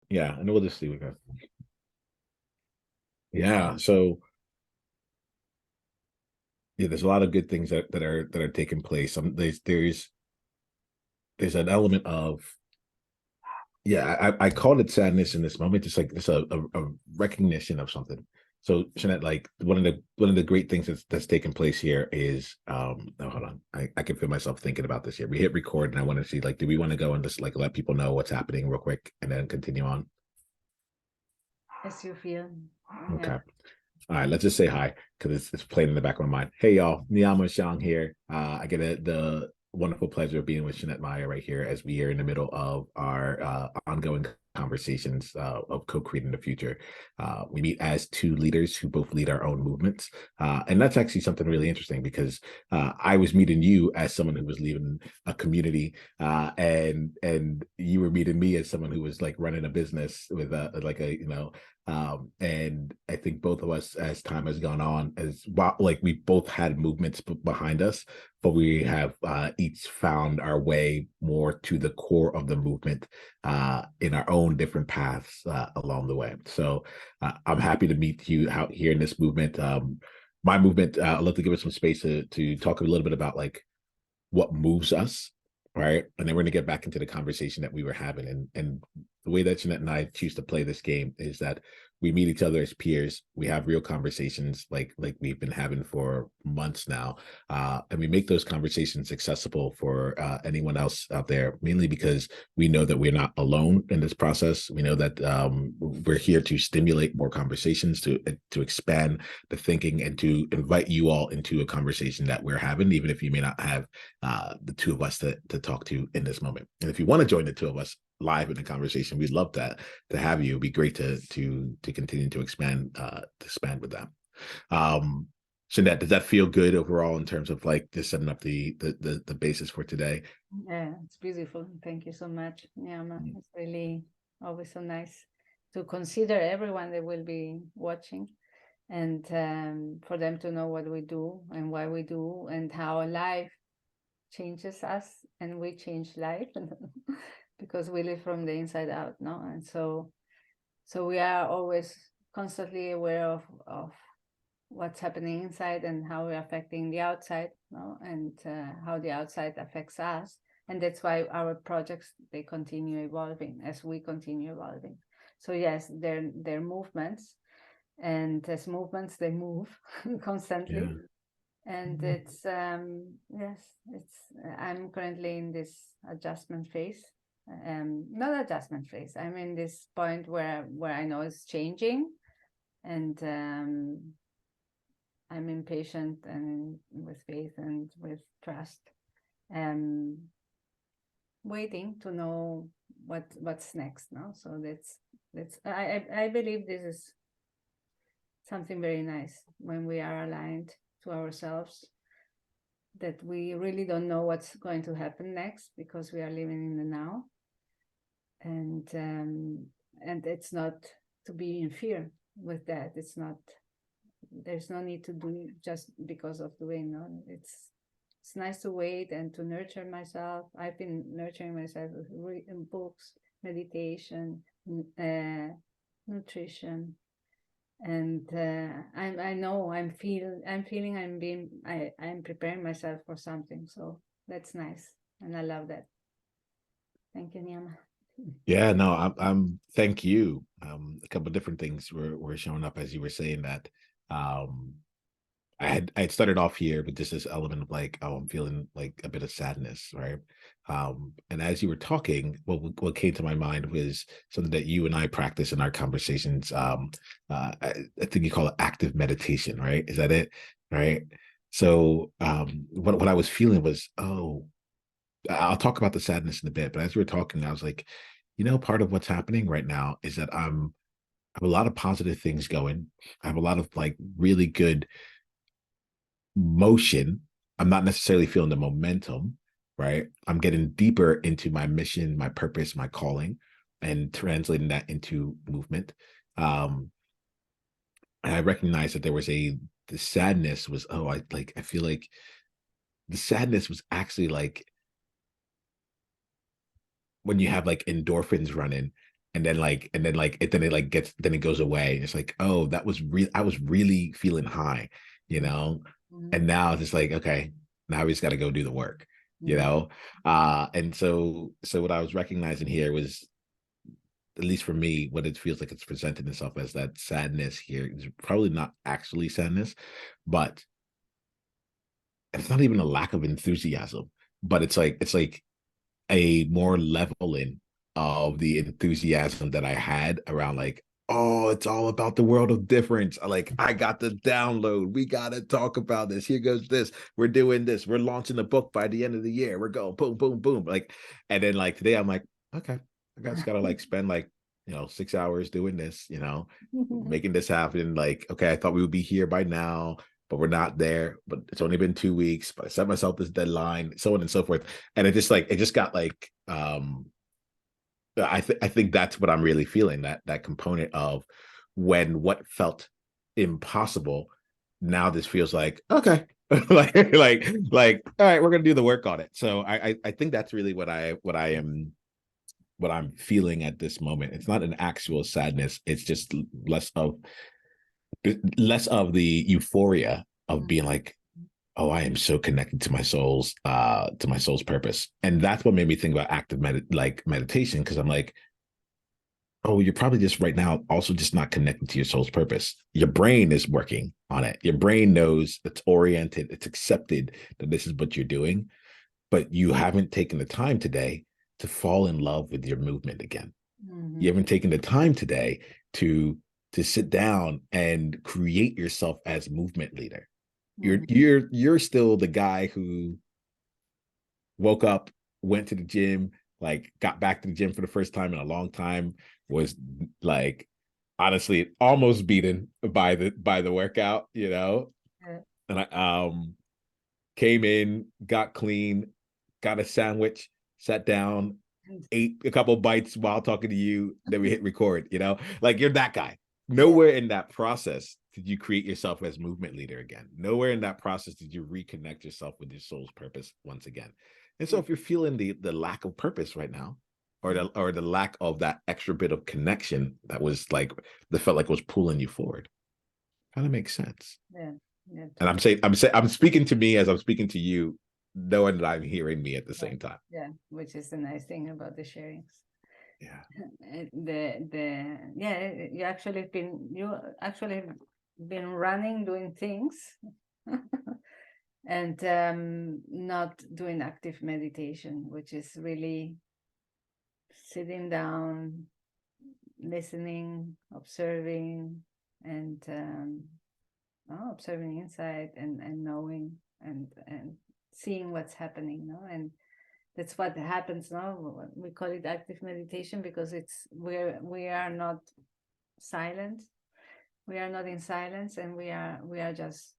Yeah, and we'll just see what goes. Yeah, so yeah, there's a lot of good things that are taking place. There's an element of, yeah, I called it sadness in this moment. It's like it's a recognition of something. So Jeanette, like one of the great things that's taking place here is oh, hold on. I can feel myself thinking about this here. We hit record and I want to see, like, do we want to go and just like let people know what's happening real quick and then continue on? As you feel. Okay. Yeah. All right, let's just say hi because it's playing in the back of my mind. Hey y'all, Niiamah Ashong here. I get the wonderful pleasure of being with Jeanette Meyer right here as we are in the middle of our ongoing conversations of co-creating the future. We meet as two leaders who both lead our own movements, and that's actually something really interesting because I was meeting you as someone who was leading a community, and you were meeting me as someone who was like running a business with like a and I think both of us, as time has gone on, as well, like we both had movements behind us, but we have each found our way more to the core of the movement in our own different paths along the way. So I'm happy to meet you out here in this movement. My movement, I'd love to give us some space to talk a little bit about like what moves us, right? And then we're going to get back into the conversation that we were having. And the way that Jeanette and I choose to play this game is that we meet each other as peers. We have real conversations like we've been having for months now, and we make those conversations accessible for anyone else out there. Mainly because we know that we're not alone in this process. We know that we're here to stimulate more conversations, to expand the thinking, and to invite you all into a conversation that we're having, even if you may not have the two of us to talk to in this moment. And if you want to join the two of us live in the conversation, we'd love that to have you. It'd be great to continue to expand with that. Jeanette, does that feel good overall in terms of like just setting up the basis for today? Yeah, it's beautiful. Thank you so much, Niiamah. It's really always so nice to consider everyone that will be watching, and for them to know what we do and why we do and how life changes us and we change life because we live from the inside out, no? And so we are always constantly aware of what's happening inside and how we're affecting the outside, no? And how the outside affects us. And that's why our projects, they continue evolving as we continue evolving. So yes, they're movements, and as movements they move constantly. Yeah. And it's yes, it's I'm currently in this adjustment phase. Not adjustment phase, I'm in this point where I know it's changing, and I'm impatient and with faith and with trust, um waiting to know what's next, no? So that's I believe this is something very nice when we are aligned to ourselves, that we really don't know what's going to happen next because we are living in the now, and it's not to be in fear with that. It's not, there's no need to do just because of doing, no. It's nice to wait and to nurture myself. I've been nurturing myself with reading books, meditation, nutrition, and I know I'm feeling I'm preparing myself for something. So that's nice, and I love that. Thank you, Niiamah. Yeah, no, I'm thank you. A couple of different things were showing up as you were saying that. Um, I had started off here with just this element of like, oh, I'm feeling like a bit of sadness, right? And as you were talking, what came to my mind was something that you and I practice in our conversations. I think you call it active meditation, right? Is that it? Right. So what I was feeling was, oh, I'll talk about the sadness in a bit, but as we were talking, I was like, part of what's happening right now is that I have a lot of positive things going. I have a lot of like really good motion. I'm not necessarily feeling the momentum, right? I'm getting deeper into my mission, my purpose, my calling, and translating that into movement. Um, and I recognized that the sadness was, oh, I feel like the sadness was actually like when you have like endorphins running then it like gets, then it goes away. And it's like, oh, that was real. I was really feeling high, you know? Mm-hmm. And now it's just like, okay, now we just got to go do the work, you know? And so what I was recognizing here was, at least for me, what it feels like it's presenting itself as, that sadness here is probably not actually sadness, but it's not even a lack of enthusiasm, but it's like a more leveling of the enthusiasm that I had around, like, oh, it's all about the world of difference. Like, I got the download. We got to talk about this. Here goes this. We're doing this. We're launching a book by the end of the year. We're going boom, boom, boom. Like, and then like today, I'm like, okay, I just got to like spend like, 6 hours doing this, making this happen. Like, okay, I thought we would be here by now, but we're not there. But it's only been 2 weeks, but I set myself this deadline, so on and so forth. And it just got like, I think that's what I'm really feeling, that component of, when what felt impossible, now this feels like, okay, like all right, we're gonna do the work on it. So I think that's really what I'm feeling at this moment. It's not an actual sadness. It's just less of the euphoria of being like, oh, I am so connected to my soul's purpose. And that's what made me think about active meditation, because I'm like, oh, you're probably just right now also just not connected to your soul's purpose. Your brain is working on it. Your brain knows, it's oriented, it's accepted that this is what you're doing, but you haven't taken the time today to fall in love with your movement again. Mm-hmm. You haven't taken the time today to sit down and create yourself as movement leader. You're still the guy who woke up, went to the gym, like got back to the gym for the first time in a long time, was like, honestly almost beaten by the workout, Yeah. And I came in, got clean, got a sandwich, sat down, ate a couple bites while talking to you, then we hit record, like, you're that guy. Nowhere in that process did you create yourself as movement leader again. Nowhere in that process did you reconnect yourself with your soul's purpose once again. And so if you're feeling the lack of purpose right now, or the lack of that extra bit of connection that was like, that felt like it was pulling you forward, kind of makes sense. Yeah. Yeah, And I'm speaking to me as I'm speaking to you, knowing that I'm hearing me at the same time. Yeah, which is the nice thing about the sharings. Yeah. You actually been running, doing things, and not doing active meditation, which is really sitting down, listening, observing, and observing inside, and knowing, and seeing what's happening, and that's what happens now. We call it active meditation because it's where we are not silent. We are not in silence, and we are just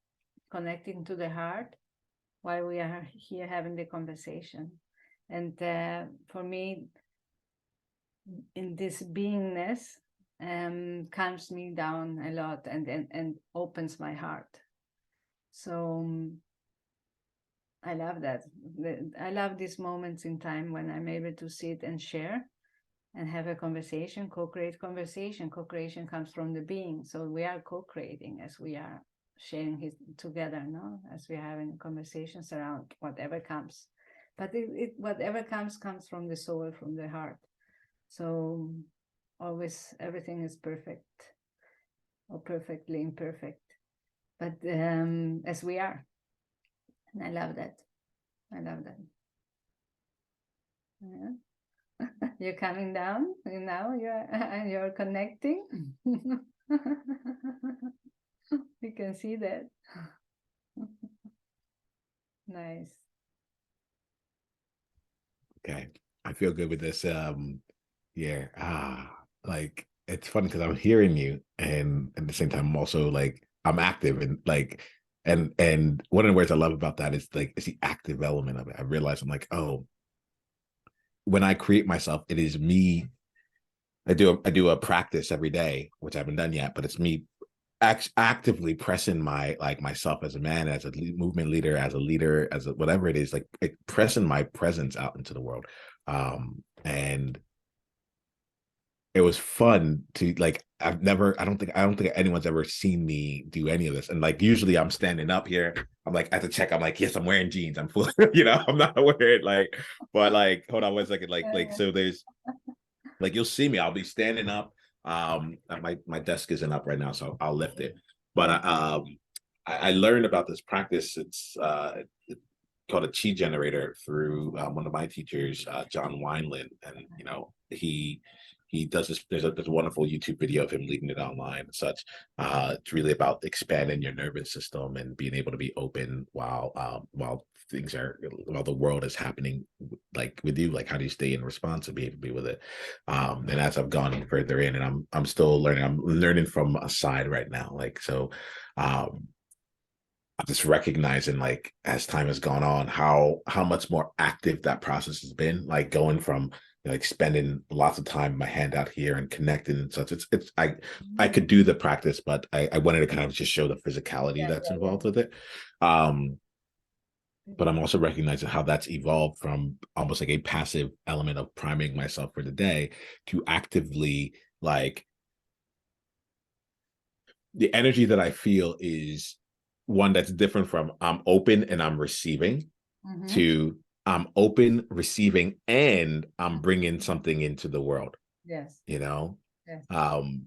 connecting to the heart while we are here having the conversation. And for me, in this beingness, calms me down a lot, and opens my heart. So I love that. I love these moments in time when I'm able to sit and share and have a conversation, co-create conversation. Co-creation comes from the being. So we are co-creating as we are sharing it together, as we're having conversations around whatever comes. But whatever comes from the soul, from the heart. So always everything is perfect or perfectly imperfect. But as we are. And I love that. Yeah. You're coming down, now you're connecting. You can see that. Nice. Okay, I feel good with this. Like, it's funny because I'm hearing you, and at the same time I'm also like, I'm active, and like, and one of the words I love about that is like, it's the active element of it. I realize I'm like, oh, when I create myself, it is me. I do a practice every day, which I haven't done yet, but it's me actively pressing myself as a man, as a movement leader, as a leader, as whatever it is, like pressing my presence out into the world. And it was fun to like, I don't think anyone's ever seen me do any of this. And like, usually I'm standing up here. I'm like, at the check, I'm like, yes, I'm wearing jeans. I'm full, I'm not wearing like, but like, hold on one second. So there's like, you'll see me, I'll be standing up. My desk isn't up right now, so I'll lift it. But I learned about this practice. It's called a chi generator through one of my teachers, John Wineland, and he does this. There's a wonderful YouTube video of him leading it online and such. It's really about expanding your nervous system and being able to be open while the world is happening, like with you. Like, how do you stay in response and be able to be with it? And as I've gone further in, and I'm still learning. I'm learning from a side right now. Like, so I'm just recognizing, like, as time has gone on, how much more active that process has been. Like, going from like spending lots of time my hand out here and connecting and such. I could do the practice, but I wanted to kind of just show the physicality that's involved with it. But I'm also recognizing how that's evolved from almost like a passive element of priming myself for the day to actively, like, the energy that I feel is one that's different from I'm open and I'm receiving to I'm open, receiving, and I'm bringing something into the world. Yes. Yes. Yes. And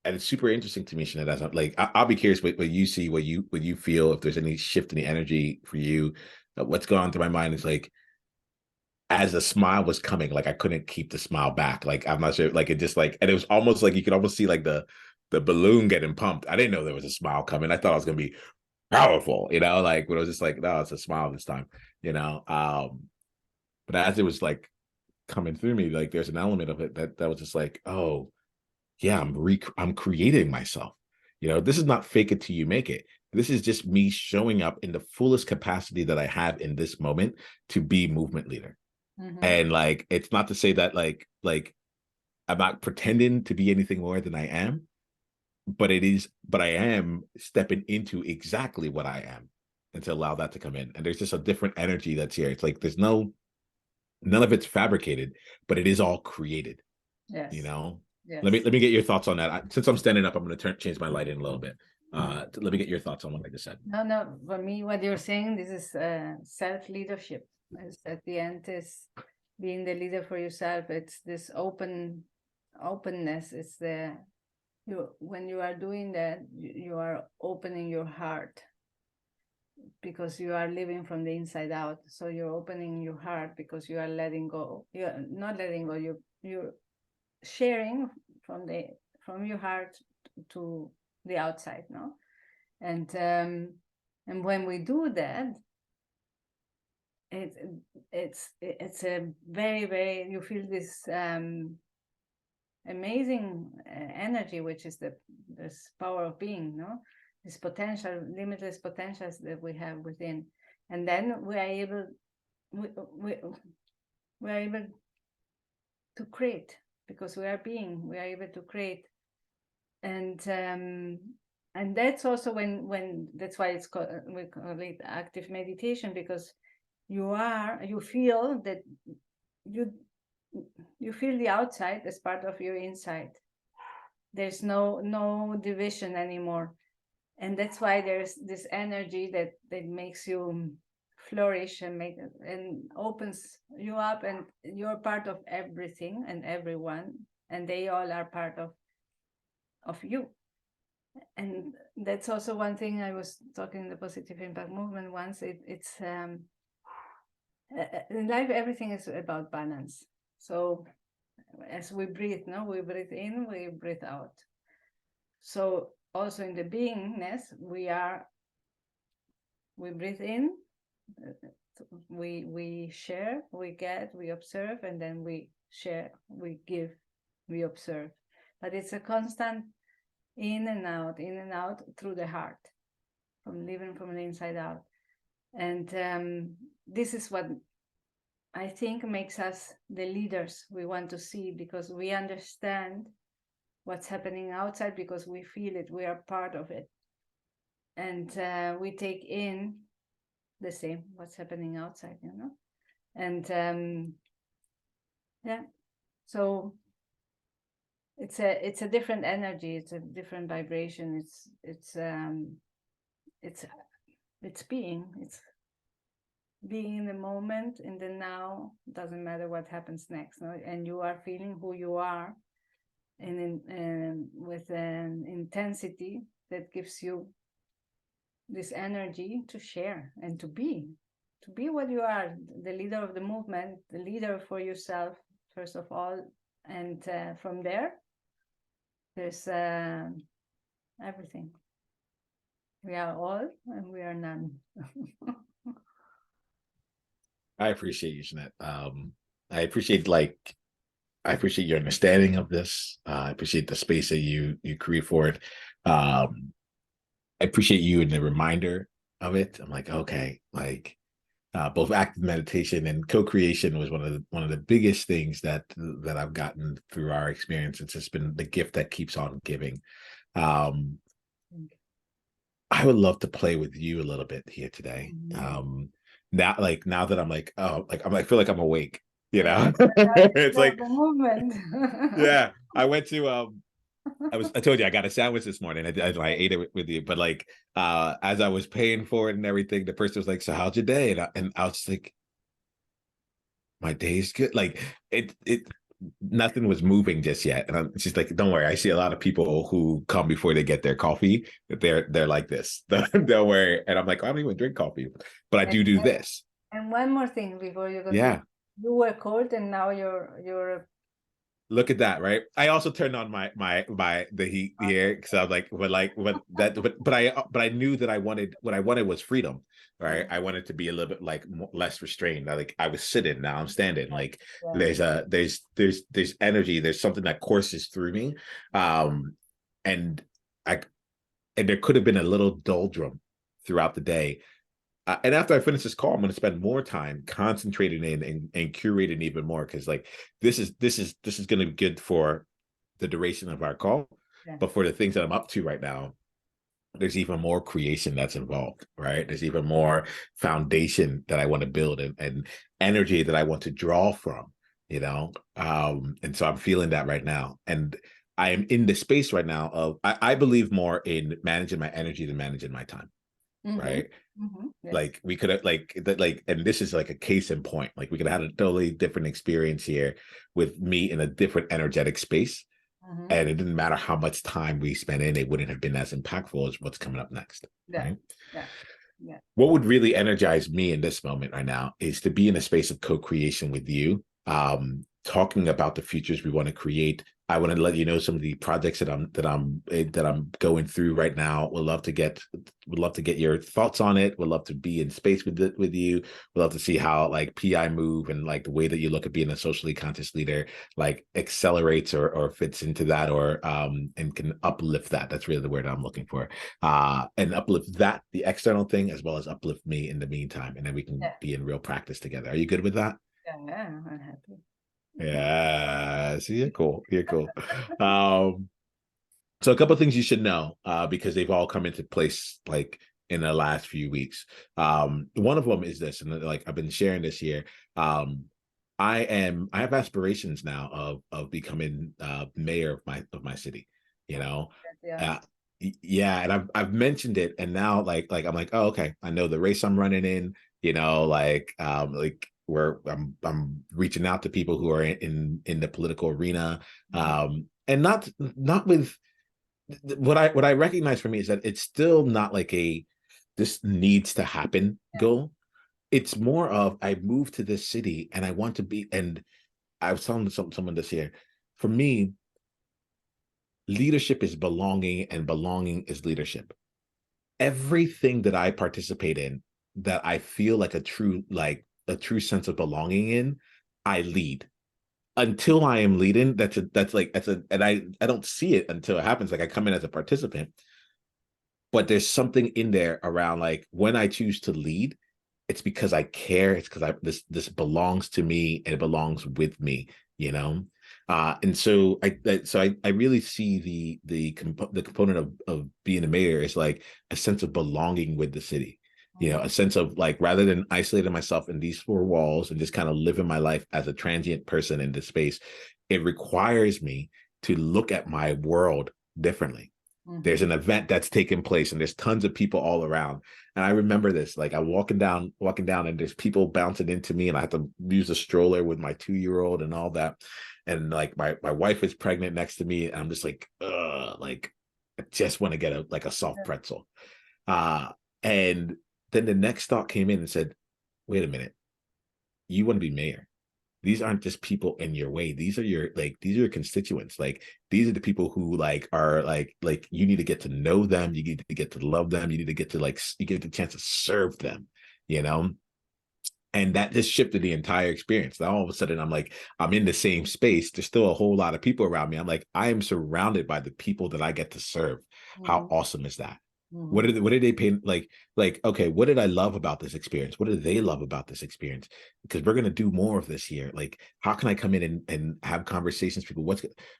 it's super interesting to me, Shanette. As I'm like, I'll be curious what you see, what you feel, if there's any shift in the energy for you. What's going on through my mind is like, as the smile was coming, like I couldn't keep the smile back. Like, I'm not sure, like it just like, and it was almost like you could almost see like the balloon getting pumped. I didn't know there was a smile coming. I thought I was gonna be powerful, like, but it was just like, no, it's a smile this time, but as it was like coming through me, like there's an element of it that was just like, oh yeah, I'm creating myself. This is not fake it till you make it. This is just me showing up in the fullest capacity that I have in this moment to be movement leader. And like, it's not to say that like I'm not pretending to be anything more than I am, but I am stepping into exactly what I am, and to allow that to come in. And there's just a different energy that's here. It's like there's none of it's fabricated, but it is all created. Yes. Yes. Let me get your thoughts on that. Since I'm standing up, I'm going to change my light in a little bit. Let me get your thoughts on what I just said. No, for me, what you're saying, this is self-leadership. At the end is being the leader for yourself. It's this openness. It's when you are doing that, you are opening your heart, because you are living from the inside out. So you're opening your heart because you are letting go. You're not letting go. You're sharing from your heart to the outside, no? And when we do that, it's a very, very, you feel this amazing energy, which is this power of being, no? This potential, limitless potentials that we have within. And then we are able to create, because we are able to create. And that's also when that's why it's called, we call it active meditation, because you feel that you feel the outside as part of your inside. There's no division anymore. And that's why there's this energy that makes you flourish and opens you up, and you're part of everything and everyone, and they all are part of you. And that's also one thing I was talking in the positive impact movement once. It's in life, everything is about balance. So as we breathe, we breathe in, we breathe out. So also in the beingness, we breathe in, we share, we get, we observe, and then we share, we give, we observe. But it's a constant in and out through the heart, from living from the inside out. And this is what I think makes us the leaders we want to see, because we understand what's happening outside, because we feel it, we are part of it. And we take in the same, what's happening outside, And yeah, so it's a different energy, it's a different vibration, it's being in the moment, in the now. Doesn't matter what happens next, no? And you are feeling who you are, and with an intensity that gives you this energy to share and to be what you are, the leader of the movement, the leader for yourself first of all, and from there's everything. We are all and we are none. I appreciate you, Jeanette. I appreciate your understanding of this. I appreciate the space that you create for it. I appreciate you and the reminder of it. I'm like, okay, like both active meditation and co-creation was one of the biggest things that I've gotten through our experience. It's just been the gift that keeps on giving. I would love to play with you a little bit here today. Now that I'm like, oh, like I feel like I'm awake, you know. It's like the movement. Yeah, I went to I told you I got a sandwich this morning. I ate it with you, but like as I was paying for it and everything, the person was like, "So how's your day?" And I was just like, "My day's good." Like it nothing was moving just yet. And she's like, "Don't worry. I see a lot of people who come before they get their coffee. They're like this. Don't worry." And I'm like, "I don't even drink coffee, but I do this." And one more thing before you continue. Yeah. You were cold and now you're Look at that, right? I also turned on the heat here because I was like, but I knew that what I wanted was freedom, right? I wanted to be a little bit like less restrained. I was sitting, now I'm standing. Like there's energy, there's something that courses through me, and there could have been a little doldrum throughout the day. And after I finish this call, I'm going to spend more time concentrating in and curating even more, because like this is going to be good for the duration of our call, but for the things that I'm up to right now, there's even more creation that's involved, right? There's even more foundation that I want to build and energy that I want to draw from, you know. And so I'm feeling that right now, and I am in the space right now of I believe more in managing my energy than managing my time. Right. Yes. Like we could have like that, like, and this is like a case in point. Like we could have had a totally different experience here with me in a different energetic space. And it didn't matter how much time we spent in, it wouldn't have been as impactful as what's coming up next. Right. What would really energize me in this moment right now is to be in a space of co-creation with you, talking about the futures we want to create. I want to let you know some of the projects that I'm going through right now. Would love to get your thoughts on it. Would love to be in space with you. Would love to see how like PI move and like the way that you look at being a socially conscious leader like accelerates or fits into that, or and can uplift that. That's really the word I'm looking for. And uplift that, the external thing, as well as uplift me in the meantime, and then we can be in real practice together. Are you good with that? Yeah, I'm happy. Yeah, see, you're cool. You're cool. So a couple of things you should know, because they've all come into place like in the last few weeks. One of them is this, and like I've been sharing this here. I have aspirations now of becoming mayor of my city. You know, yeah, and I've mentioned it, and now like I'm like, oh, okay, I know the race I'm running in. You know, like where I'm reaching out to people who are in the political arena, and not with what I recognize for me is that it's still not like a this needs to happen goal. It's more of I moved to this city and I want to be, and I was telling someone this here. For me, leadership is belonging, and belonging is leadership. Everything that I participate in that I feel like a true sense of belonging in, I lead. Until I am leading, and I don't see it until it happens. Like I come in as a participant, but there's something in there around like when I choose to lead, it's because I care. It's because this belongs to me and it belongs with me, you know. And so I really see the component of being a mayor is like a sense of belonging with the city, you know, a sense of like, rather than isolating myself in these four walls and just kind of living my life as a transient person in this space, it requires me to look at my world differently. There's an event that's taking place and there's tons of people all around. And I remember this, like I'm walking down and there's people bouncing into me and I have to use a stroller with my 2-year-old and all that. And like my wife is pregnant next to me. And I'm just like, like I just want to get a soft pretzel. And then the next thought came in and said, wait a minute, you want to be mayor. These aren't just people in your way. These are your constituents. Like these are the people who are you need to get to know them. You need to get to love them. You need to get to you get the chance to serve them, you know? And that just shifted the entire experience. Now all of a sudden I'm in the same space. There's still a whole lot of people around me. I'm like, I am surrounded by the people that I get to serve. How awesome is that? What did they pay? Okay, what did I love about this experience? What do they love about this experience? Because we're going to do more of this year. Like, how can I come in and have conversations with people?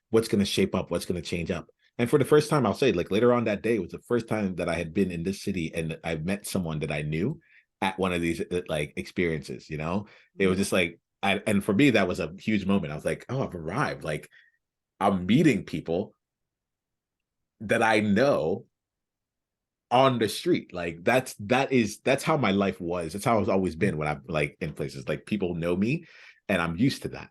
What's going to shape up? What's going to change up? And for the first time, I'll say, like later on that day was the first time that I had been in this city and I met someone that I knew at one of these experiences, you know. It was just like, and for me, that was a huge moment. I was like, oh, I've arrived. Like I'm meeting people that I know on the street. Like that's how my life was. That's how it's always been when I'm like in places. Like people know me and I'm used to that.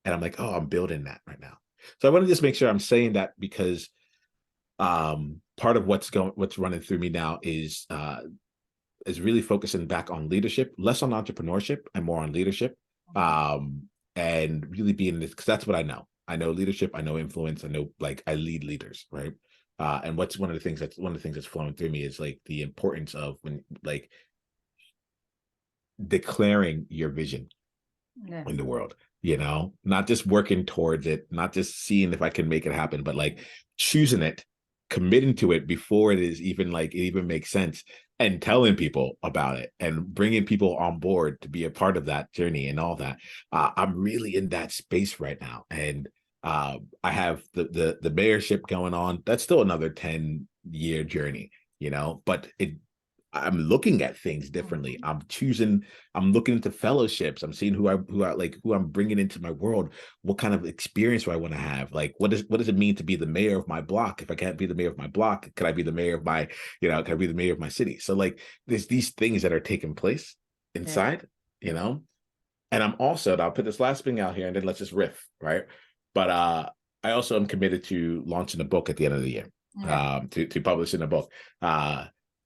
And I'm like, oh, I'm building that right now. So I want to just make sure I'm saying that because part of what's running through me now is really focusing back on leadership, less on entrepreneurship and more on leadership. And really being this, because that's what I know. I know leadership, I know influence, I know I lead leaders, right? And what's one of the things that's flowing through me is like the importance of when declaring your vision in the world, you know, not just working towards it, not just seeing if I can make it happen, but choosing it, committing to it before it is even it even makes sense, and telling people about it and bringing people on board to be a part of that journey and all that. I'm really in that space right now. And I have the mayorship going on. That's still another 10-year journey, you know, but I'm looking at things differently. I'm looking into fellowships. I'm seeing who I'm bringing into my world. What kind of experience do I want to have? Like, what does it mean to be the mayor of my block? If I can't be the mayor of my block, can I be the mayor of my, can I be the mayor of my city? So there's these things that are taking place inside, you know? And I'm also, and I'll put this last thing out here and then let's just riff, right? But I also am committed to launching a book at the end of the year, to publishing a book.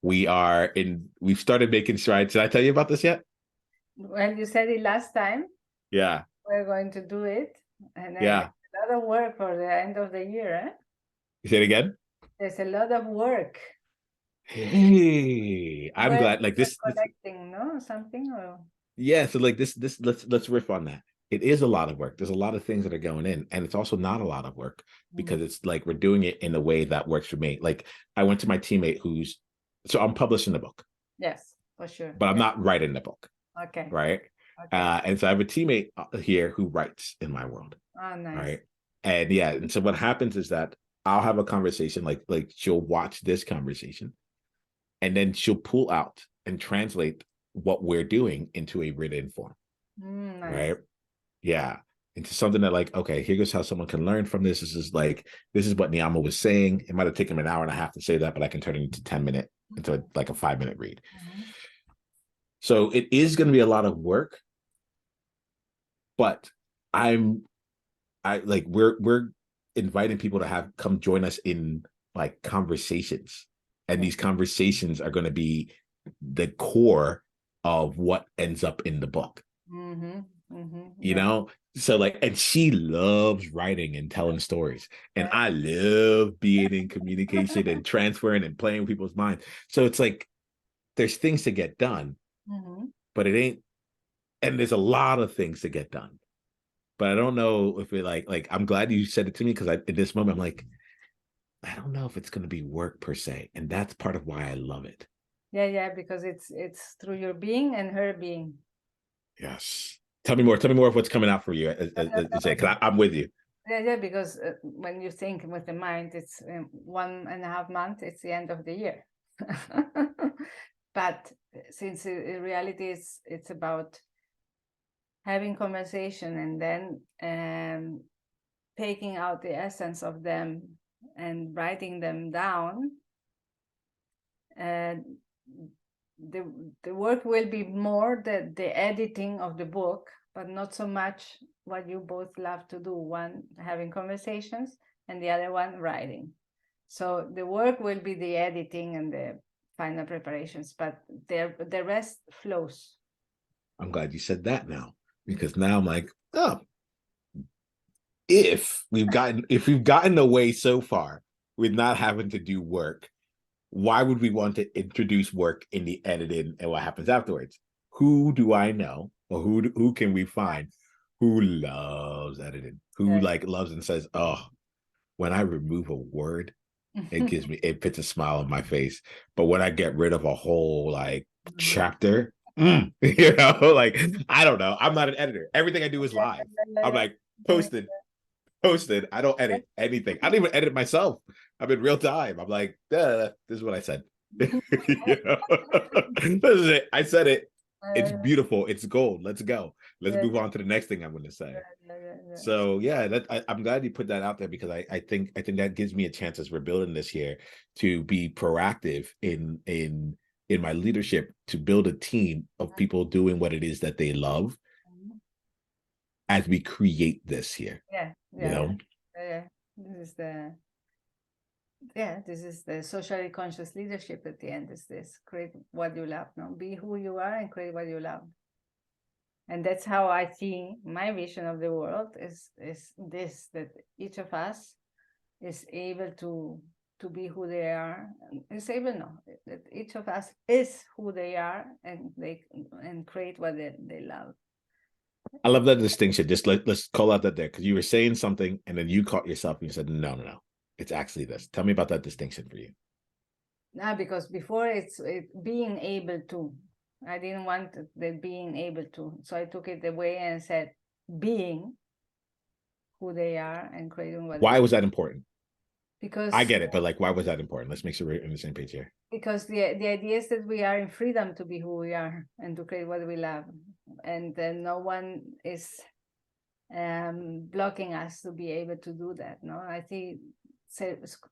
We've started making strides. Did I tell you about this yet? Well, you said it last time. Yeah. We're going to do it. And yeah. A lot of work for the end of the year, eh? You say it again? There's a lot of work. Hey, I'm glad this collecting, no? Something or yeah, so this let's riff on that. It is a lot of work. There's a lot of things that are going in, and it's also not a lot of work because it's we're doing it in a way that works for me. Like I went to my teammate so I'm publishing the book. Yes, for sure. But I'm not writing the book. Okay. Right. Okay. And so I have a teammate here who writes in my world. Oh, nice. Right. And and so what happens is that I'll have a conversation, like she'll watch this conversation and then she'll pull out and translate what we're doing into a written form. Nice. Right. Yeah. Into something that okay, here's how someone can learn from this. This is what Niiamah was saying. It might have taken an hour and a half to say that, but I can turn it into 10-minute, into a 5-minute read. So it is going to be a lot of work, but we're inviting people to come join us in conversations, and these conversations are going to be the core of what ends up in the book. You know, so and she loves writing and telling stories, and I love being in communication and transferring and playing with people's minds. So it's there's things to get done, but it ain't, and there's a lot of things to get done, but I don't know if it I'm glad you said it to me, because in this moment I'm I don't know if it's going to be work per se, and that's part of why I love it. Yeah, because it's through your being and her being. Yes. Tell me more of what's coming out for you. Because I'm with you. Yeah, because when you think with the mind, it's 1.5 months, it's the end of the year. But since in reality it's about having conversation and then taking out the essence of them and writing them down, the work will be more the editing of the book, but not so much what you both love to do, one having conversations and the other one writing. So the work will be the editing and the final preparations, but the rest flows. I'm glad you said that now, because now I'm like, oh, if we've gotten away so far with not having to do work, why would we want to introduce work in the editing and what happens afterwards? Who do I know, or who can we find who loves editing, who like loves and says, oh, when I remove a word, it puts a smile on my face. But when I get rid of a whole like chapter, you know, like, I don't know, I'm not an editor, everything I do is live. I'm like, posted. I don't edit anything. I don't even edit myself. I'm in real time. I'm like, this is what I said. You know? This is it. I said it. It's beautiful. It's gold. Let's go. Let's move on to the next thing I'm going to say. So yeah, I'm glad you put that out there, because I think that gives me a chance, as we're building this here, to be proactive in my leadership, to build a team of people doing what it is that they love as we create this here. You know? This is the socially conscious leadership. At the end is this: create what you love. No, be who you are and create what you love. And that's how I see my vision of the world is this, that each of us is able to be who they are. Is able, no, that each of us is who they are, and they create what they love. I love that distinction. Just let's call out that there, because you were saying something and then you caught yourself and you said, no, it's actually this. Tell me about that distinction for you. No, because before it's being able to. I didn't want the being able to. So I took it away and said being who they are and creating what. Why was that important? Because I get it, but like, why was that important? Let's make sure we're on the same page here. Because the idea is that we are in freedom to be who we are and to create what we love, and then no one is blocking us to be able to do that. No, I think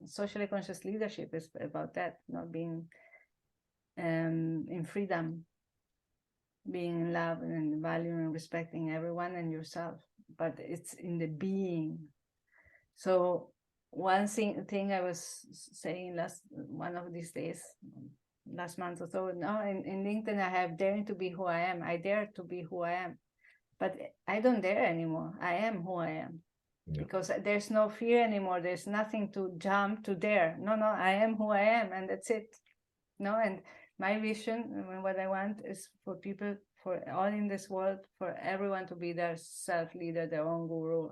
socially conscious leadership is about that, not being in freedom, being in love and valuing and respecting everyone and yourself, but it's in the being. So one thing I was saying one of these days, last month or so, no, in LinkedIn, I have daring to be who I am. I dare to be who I am, but I don't dare anymore. I am who I am. Yeah. Because there's no fear anymore. There's nothing to jump to dare. No, I am who I am, and that's it. No, and my vision and what I want is for people, for all in this world, for everyone to be their self-leader, their own guru,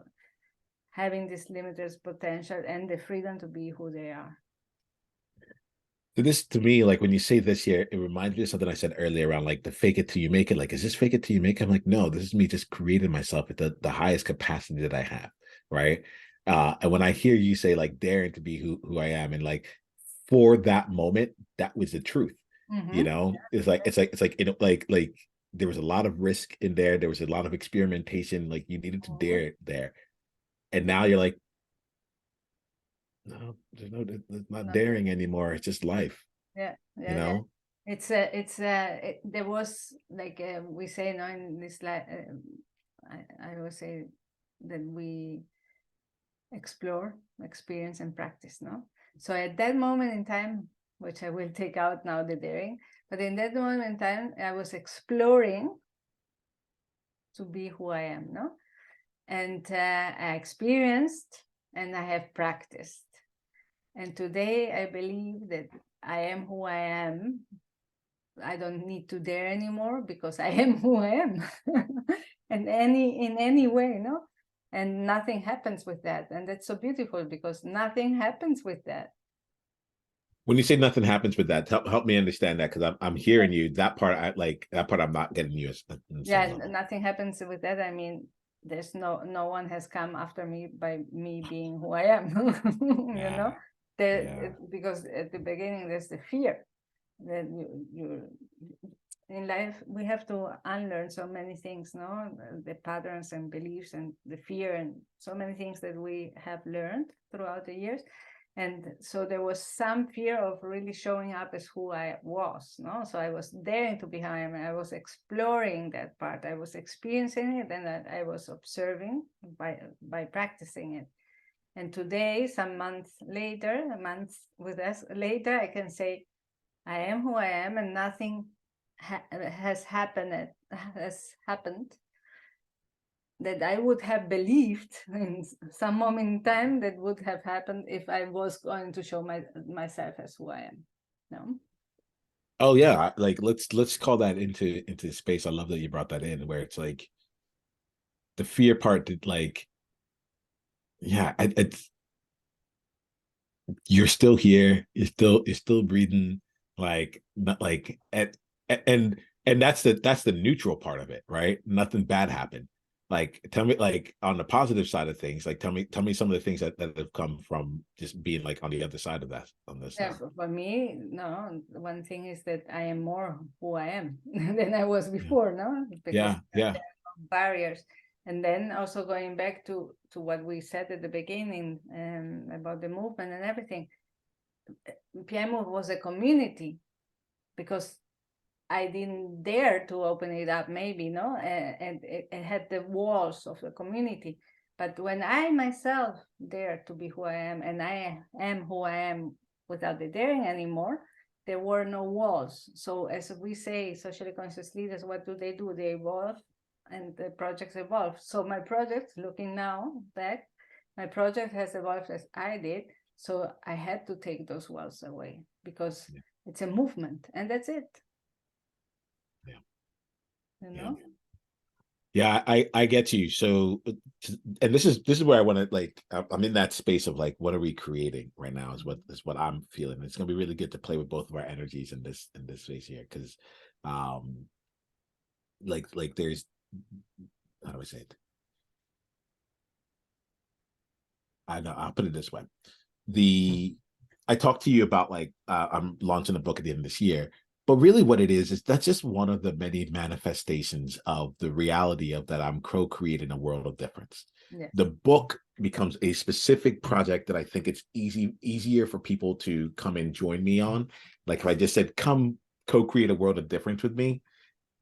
having this limitless potential and the freedom to be who they are. So this, to me, like when you say this here, it reminds me of something I said earlier around like the fake it till you make it. Like, is this fake it till you make it? I'm like, no, this is me just creating myself at the highest capacity that I have, right? And when I hear you say like daring to be who I am, and like for that moment, that was the truth. Mm-hmm. You know, it's like there was a lot of risk in there. There was a lot of experimentation. Like you needed to dare it there, and now you're like, no, there's not daring anymore. It's just life. Yeah. You know, there was like we say now in this I always say that we explore, experience, and practice. No, so at that moment in time, which I will take out now the daring, but in that moment in time, I was exploring to be who I am. No, and I experienced and I have practiced. And today I believe that I am who I am. I don't need to dare anymore because I am who I am. And in any way, no? And nothing happens with that. And that's so beautiful because nothing happens with that. When you say nothing happens with that, help me understand that, because I'm hearing you. That part I'm not getting you. Nothing happens with that. I mean, there's no one has come after me by me being who I am. You know? Because at the beginning there's the fear that in life we have to unlearn so many things, no? The patterns and beliefs and the fear and so many things that we have learned throughout the years. And so there was some fear of really showing up as who I was, no? So I was daring to be who I am. I was exploring that part. I was experiencing it, and I was observing by practicing it. And today, some months with us later, I can say, I am who I am, and nothing has happened that I would have believed in some moment in time that would have happened if I was going to show myself as who I am. No. Oh yeah, like let's call that into space. I love that you brought that in, where it's like the fear part that like, yeah, it's you're still here, you're still breathing, like not like and and that's the neutral part of it, right? Nothing bad happened. Like tell me, like on the positive side of things, like tell me some of the things that have come from just being like on the other side of that on this Yeah, now. for me, no, one thing is that I am more who I am than I was Yeah, before, no, because yeah, yeah. there are no barriers. And then also going back to what we said at the beginning about the movement and everything, PMO was a community because I didn't dare to open it up, maybe, no? And it had the walls of the community. But when I myself dare to be who I am, and I am who I am without the daring anymore, there were no walls. So as we say, socially conscious leaders, what do? They evolve, and the projects evolve. So my project, looking now back, my project has evolved as I did. So I had to take those walls away because it's a movement, and that's it. Yeah. You Yeah. know? Yeah, I get you. So, and this is where I want to like. I'm in that space of like, what are we creating right now? Is what I'm feeling. It's gonna be really good to play with both of our energies in this space here, because, um, like there's how do I say it? I know I'll put it this way. The I talked to you about like I'm launching a book at the end of this year, but really what it is that's just one of the many manifestations of the reality of that I'm co-creating a world of difference. Yes. The book becomes a specific project that I think it's easier for people to come and join me on. Like if I just said, come co-create a world of difference with me,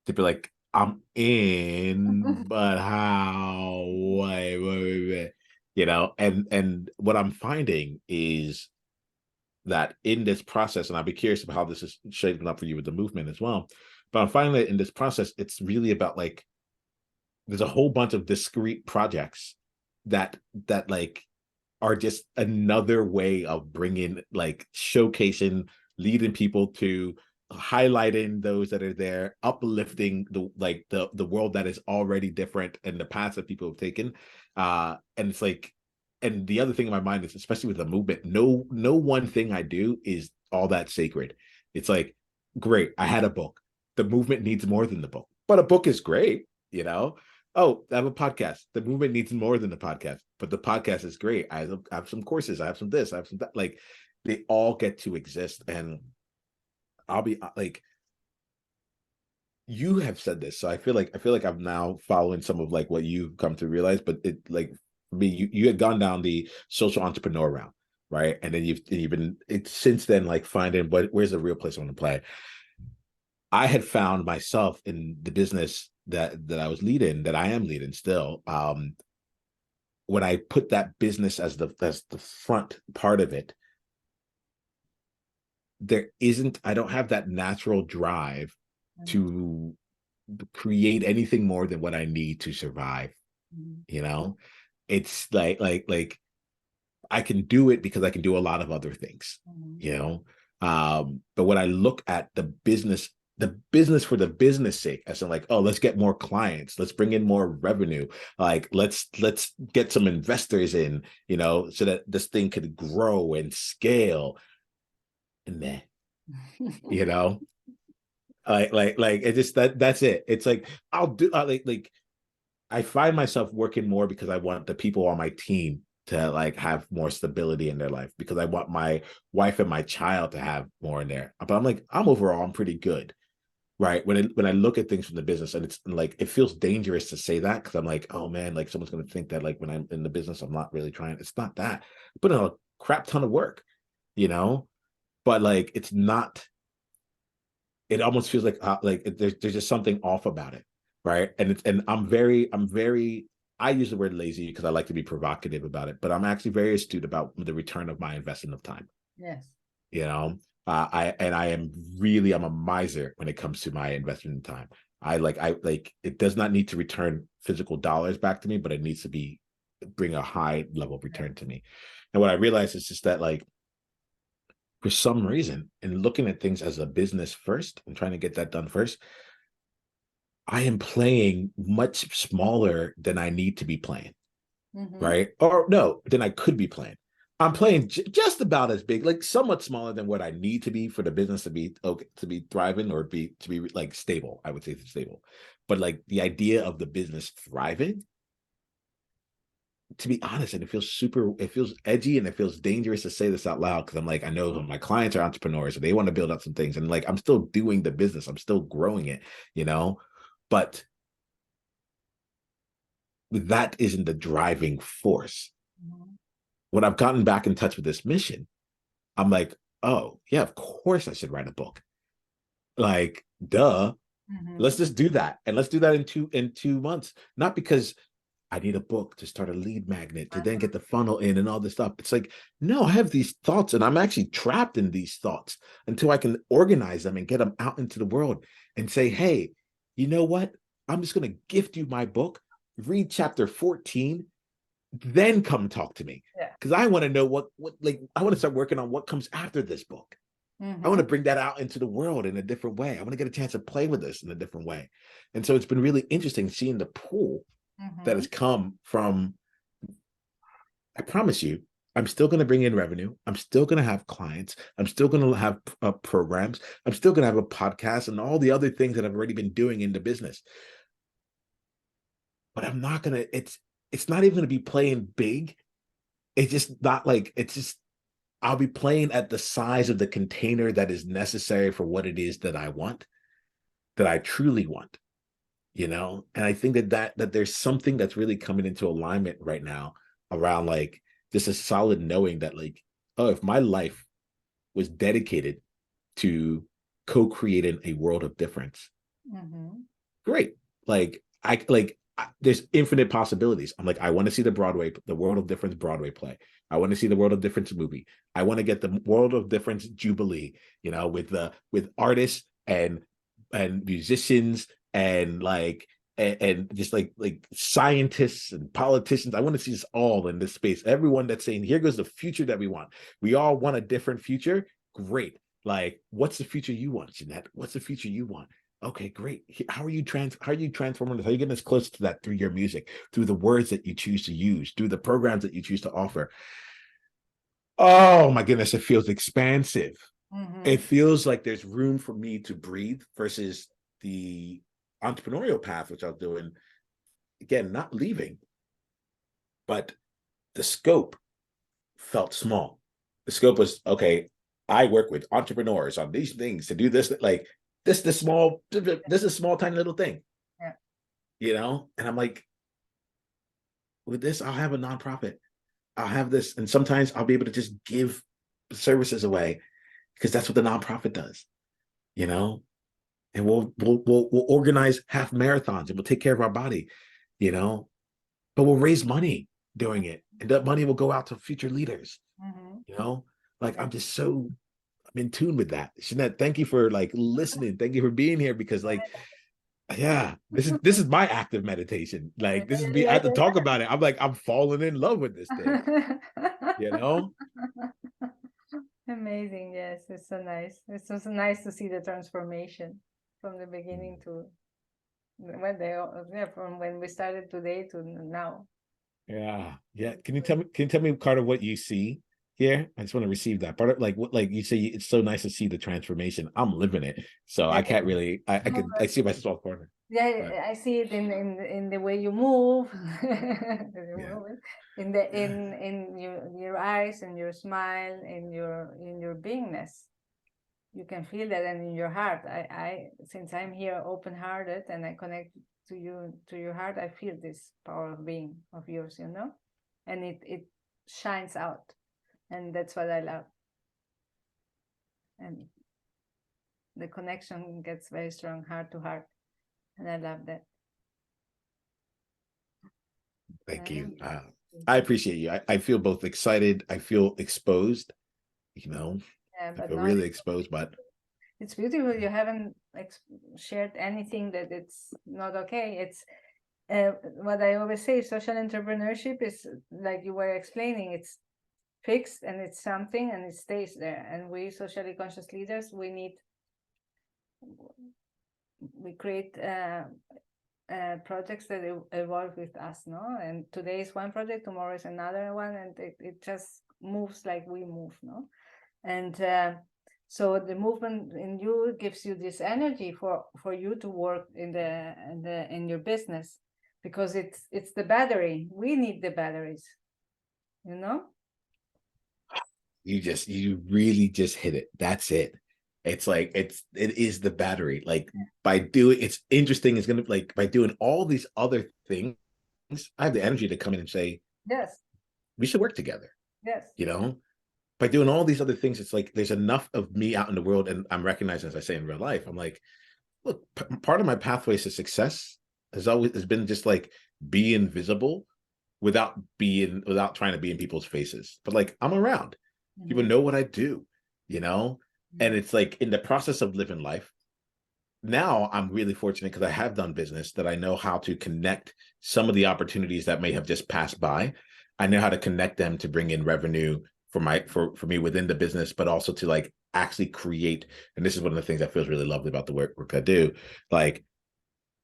to be like, I'm in, but how? Wait. You know, and what I'm finding is that in this process, and I'll be curious about how this is shaping up for you with the movement as well. But I'm finding that in this process, it's really about like there's a whole bunch of discrete projects that like are just another way of bringing like showcasing, leading people to highlighting those that are there, uplifting the world that is already different and the paths that people have taken. And it's like, and the other thing in my mind is, especially with the movement, no one thing I do is all that sacred. It's like, great, I had a book. The movement needs more than the book, but a book is great, you know. Oh, I have a podcast. The movement needs more than the podcast, but the podcast is great. I have some courses. I have some this. I have some that. Like, they all get to exist. And I'll be like, you have said this, so I feel like I'm now following some of like what you've come to realize. But it like for me, you had gone down the social entrepreneur route, right? And then you've been since then like finding where's the real place I want to play. I had found myself in the business that I was leading, that I am leading still. When I put that business as the front part of it, I don't have that natural drive to create anything more than what I need to survive. You know, it's like I can do it because I can do a lot of other things, you know. But when I look at the business for the business sake, as in like, oh, let's get more clients, let's bring in more revenue, like let's get some investors in, you know, so that this thing could grow and scale. And then, you know, like it just that's it. It's like I'll do like I find myself working more because I want the people on my team to like have more stability in their life, because I want my wife and my child to have more in there. But I'm like, I'm pretty good right? When I look at things from the business, and it's like it feels dangerous to say that because I'm like, oh man, like someone's gonna think that like when I'm in the business, I'm not really trying. It's not that. I put in a crap ton of work, you know, but like it's not. It almost feels like there's just something off about it, right? And I'm very I use the word lazy because I like to be provocative about it, but I'm actually very astute about the return of my investment of time. Yes. You know, I'm a miser when it comes to my investment in time. I like it does not need to return physical dollars back to me, but it needs to bring a high level of return to me. And what I realized is just that like for some reason, in looking at things as a business first and trying to get that done first, I am playing much smaller than I need to be playing, Mm-hmm. right? Or no, than I could be playing. I'm playing just about as big, like somewhat smaller than what I need to be for the business to be okay, to be thriving or to be like stable. I would say it's stable, but like the idea of the business thriving, to be honest, and it feels edgy and it feels dangerous to say this out loud because I'm like, I know my clients are entrepreneurs and they want to build out some things, and like I'm still doing the business, I'm still growing it, you know, but that isn't the driving force. Mm-hmm. When I've gotten back in touch with this mission, I'm like, oh yeah, of course I should write a book. Like, duh. Mm-hmm. Let's just do that. And let's do that in 2 months. Not because I need a book to start a lead magnet to then get the funnel in and all this stuff. It's like, no, I have these thoughts and I'm actually trapped in these thoughts until I can organize them and get them out into the world and say, hey, you know what? I'm just going to gift you my book, read chapter 14, then come talk to me. Yeah. Because I want to know what like I want to start working on what comes after this book. I want Mm-hmm. to bring that out into the world in a different way. I want to get a chance to play with this in a different way. And so it's been really interesting seeing the pool that Mm-hmm. has come from, I promise you, I'm still going to bring in revenue. I'm still going to have clients. I'm still going to have programs. I'm still going to have a podcast and all the other things that I've already been doing in the business. But I'm not going to, it's not even going to be playing big. It's just not like, it's just, I'll be playing at the size of the container that is necessary for what it is that I want, that I truly want, you know? And I think that there's something that's really coming into alignment right now around like just a solid knowing that like, oh, if my life was dedicated to co-creating a world of difference, Mm-hmm. great. There's infinite possibilities. I'm like, I want to see the World of Difference Broadway play. I want to see the World of Difference movie. I want to get the World of Difference Jubilee, you know, with artists and musicians and and just like scientists and politicians. I want to see this all in this space. Everyone that's saying, here goes the future that we want. We all want a different future. Great. Like, what's the future you want, Jeanette? What's the future you want? Okay, great. How are you transforming this? How are you getting as close to that through your music, through the words that you choose to use, through the programs that you choose to offer? Oh my goodness, it feels expansive. It Mm-hmm. feels like there's room for me to breathe versus the entrepreneurial path, which I was doing. Again, not leaving, but the scope felt small. The scope was okay. I work with entrepreneurs on these things to do this, like this is a small, tiny little thing, Yeah. you know? And I'm like, with this, I'll have a nonprofit. I'll have this. And sometimes I'll be able to just give services away because that's what the nonprofit does, you know? And we'll organize half marathons and we'll take care of our body, you know, but we'll raise money doing it. And that money will go out to future leaders, Mm-hmm. you know? Like Yeah. I'm in tune with that. Jeanette, thank you for like listening. Thank you for being here because like, yeah, this is my active meditation. Like this is me. I have to talk about it. I'm like, I'm falling in love with this thing, you know? Amazing. Yes, it's so nice. It's so nice to see the transformation from the beginning to from when we started today to now. Yeah. Yeah. Can you tell me part of what you see here? I just want to receive that. Part of like what like you say it's so nice to see the transformation. I'm living it. So Yeah, I can't really no, I see myself part of it. But yeah, I see it in the way you move, yeah. in the in your eyes and your smile, in your beingness. you can feel that, and in your heart, I since I'm here open-hearted and I connect to you, to your heart, I feel this power of being of yours, you know, and it shines out, and that's what I love. And the connection gets very strong, heart to heart, and I love that. Thank you. I appreciate you. I feel both excited. I feel exposed. You know, Yeah, I but feel no, really exposed, but it's beautiful. You haven't shared anything that it's not okay. It's what I always say, social entrepreneurship is like you were explaining, it's fixed and it's something and it stays there. And we socially conscious leaders, we create projects that evolve with us, no? And today is one project, tomorrow is another one, and it just moves like we move, no? And so the movement in you gives you this energy for you to work in your business, because it's the battery. We need the batteries, you know. you really just hit it. That's it. It's like it is the battery. Like by doing, it's interesting. It's gonna, like, by doing all these other things, I have the energy to come in and say, Yes, we should work together. yes. You know, by doing all these other things, it's like there's enough of me out in the world, and I'm recognizing, as I say in real life, I'm like, look, part of my pathways to success has been just like being visible without trying to be in people's faces. But like, I'm around. People know what I do, you know? And it's like, in the process of living life, now I'm really fortunate because I have done business, that I know how to connect some of the opportunities that may have just passed by. I know how to connect them to bring in revenue for me within the business, but also to like actually create. And this is one of the things that feels really lovely about the work I do, like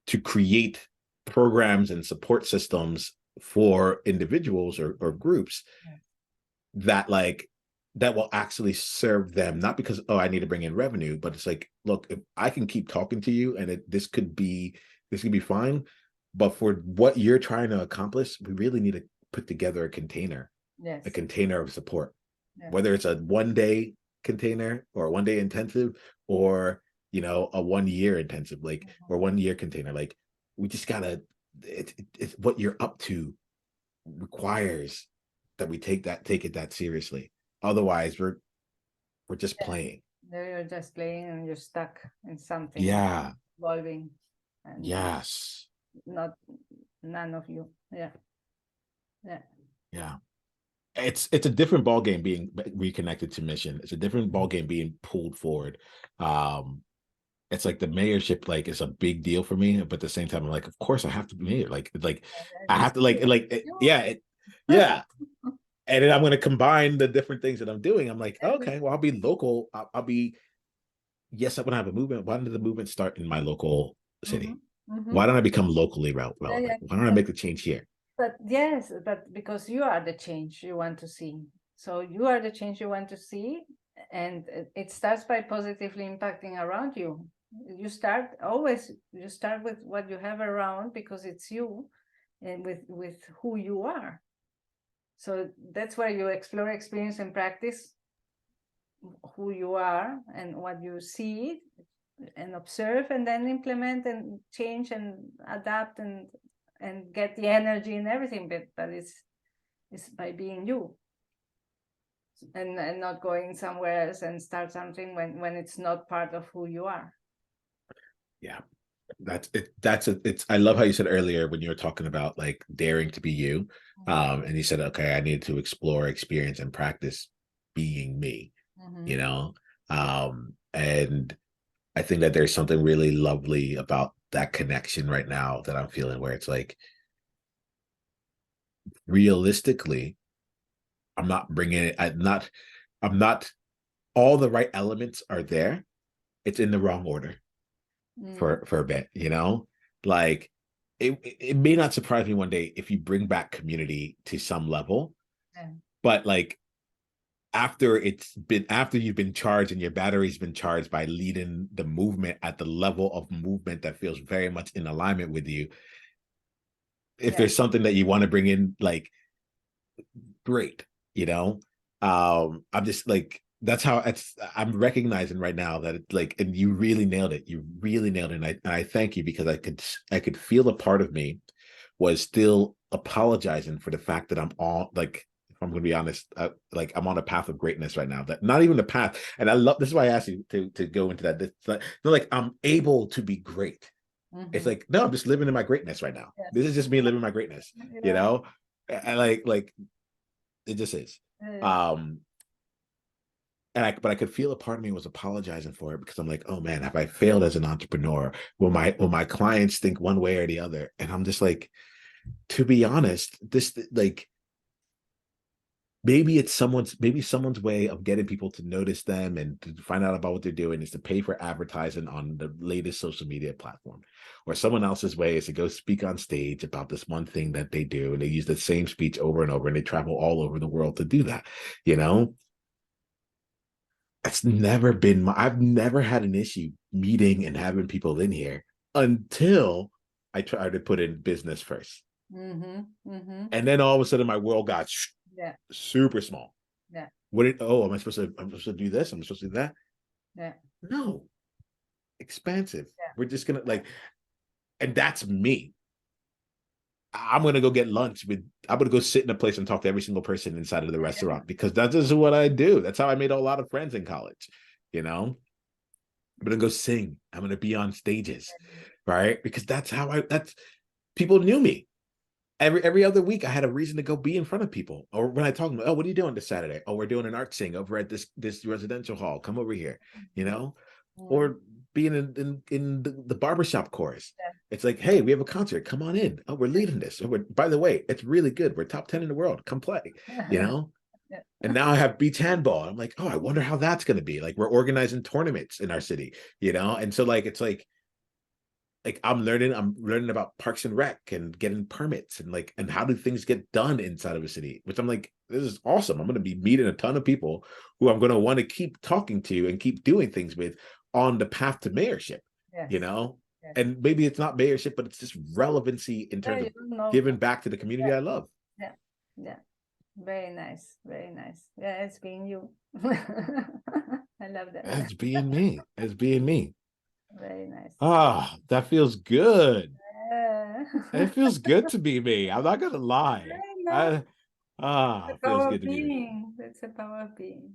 to create programs and support systems for individuals or groups that like that will actually serve them, not because, oh, I need to bring in revenue, but it's like, look, if I can keep talking to you and this could be fine, but for what you're trying to accomplish, we really need to put together a container of support, whether it's a 1 day container or a 1 day intensive, or, you know, a 1 year intensive, like, or 1 year container. Like, we just gotta, it's what you're up to requires that we take it that seriously. Otherwise, we're just playing. You're just playing and you're stuck in something. Yeah. Evolving. And Yes. None of you. Yeah. It's a different ball game being reconnected to mission. It's a different ball game being pulled forward. It's like the mayorship, like, is a big deal for me, but at the same time, I'm like, of course I have to be mayor. Like I have to yeah. And then I'm going to combine the different things that I'm doing. I'm like, okay, well, I'll be local. I'll be, yes, I want to have a movement. Why did the movement start in my local city? Why don't I become locally relevant? Why don't I make the change here? But yes, but because you are the change you want to see. So you are the change you want to see, and it starts by positively impacting around you. You start with what you have around, because it's you, and with who you are. So that's where you explore, experience, and practice who you are and what you see, and observe, and then implement and change and adapt and get the energy and everything. But it's by being you, and not going somewhere else and start something when it's not part of who you are. Yeah. It's I love how you said earlier, when you were talking about like daring to be you, and you said, okay, I need to explore, experience, and practice being me, you know. And I think that there's something really lovely about that connection right now that I'm feeling, where it's like, realistically, I'm not bringing it, I'm not all the right elements are there, it's in the wrong order for a bit, you know. Like, it may not surprise me one day if you bring back community to some level, but like, after you've been charged and your battery's been charged by leading the movement at the level of movement that feels very much in alignment with you, if there's something that you want to bring in, like, great, you know. I'm just like, that's how I'm recognizing right now that it's like, and you really nailed it. You really nailed it. And I thank you, because I could feel a part of me was still apologizing for the fact that I'm all like, if I'm going to be honest, like I'm on a path of greatness right now. That not even a path. And I love this is why I asked you to go into that. It's like I'm able to be great. It's like, no, I'm just living in my greatness right now. Yes. This is just me living my greatness. You Yeah. know, and like it just is. Yeah. Um, but I could feel a part of me was apologizing for it, because I'm like, oh man, have I failed as an entrepreneur? Will my clients think one way or the other? And I'm just like, to be honest, this like maybe someone's way of getting people to notice them and to find out about what they're doing is to pay for advertising on the latest social media platform. Or someone else's way is to go speak on stage about this one thing that they do, and they use the same speech over and over, and they travel all over the world to do that, you know. I've never had an issue meeting and having people in here until I tried to put in business first. And then all of a sudden my world got Yeah. super small. Yeah. I'm supposed to do this? I'm supposed to do that? Yeah. No, expansive. Yeah. We're just gonna like, and that's me. I'm gonna go get lunch I'm gonna go sit in a place and talk to every single person inside of the restaurant, because that's just what I do. That's how I made a lot of friends in college, you know. I'm gonna go sing. I'm gonna be on stages, right? Because that's people knew me. Every other week I had a reason to go be in front of people. Or when I talk to them, oh, what are you doing this Saturday? Oh, we're doing an art sing over at this residential hall. Come over here, you know? Or being in the barbershop chorus. Yeah. It's like, hey, we have a concert. Come on in. Oh, we're leading this. Oh, by the way, it's really good. We're top 10 in the world. Come play, you know? Yeah. And now I have beach handball. I'm like, oh, I wonder how that's going to be. Like, we're organizing tournaments in our city, you know? And so like, it's like I'm learning about Parks and Rec and getting permits and like, and how do things get done inside of a city, which I'm like, this is awesome. I'm going to be meeting a ton of people who I'm going to want to keep talking to and keep doing things with on the path to mayorship, Yes. you know? Yes. And maybe it's not mayorship, but it's just relevancy in terms of giving back to the community I love. Yeah. Yeah. Very nice. Very nice. Yeah, it's being you. I love that. It's being me. It's being me. Very nice. Ah, that feels good. Yeah. It feels good to be me. I'm not gonna lie. I know. I The It feels power good of to be me. being. That's the power of being.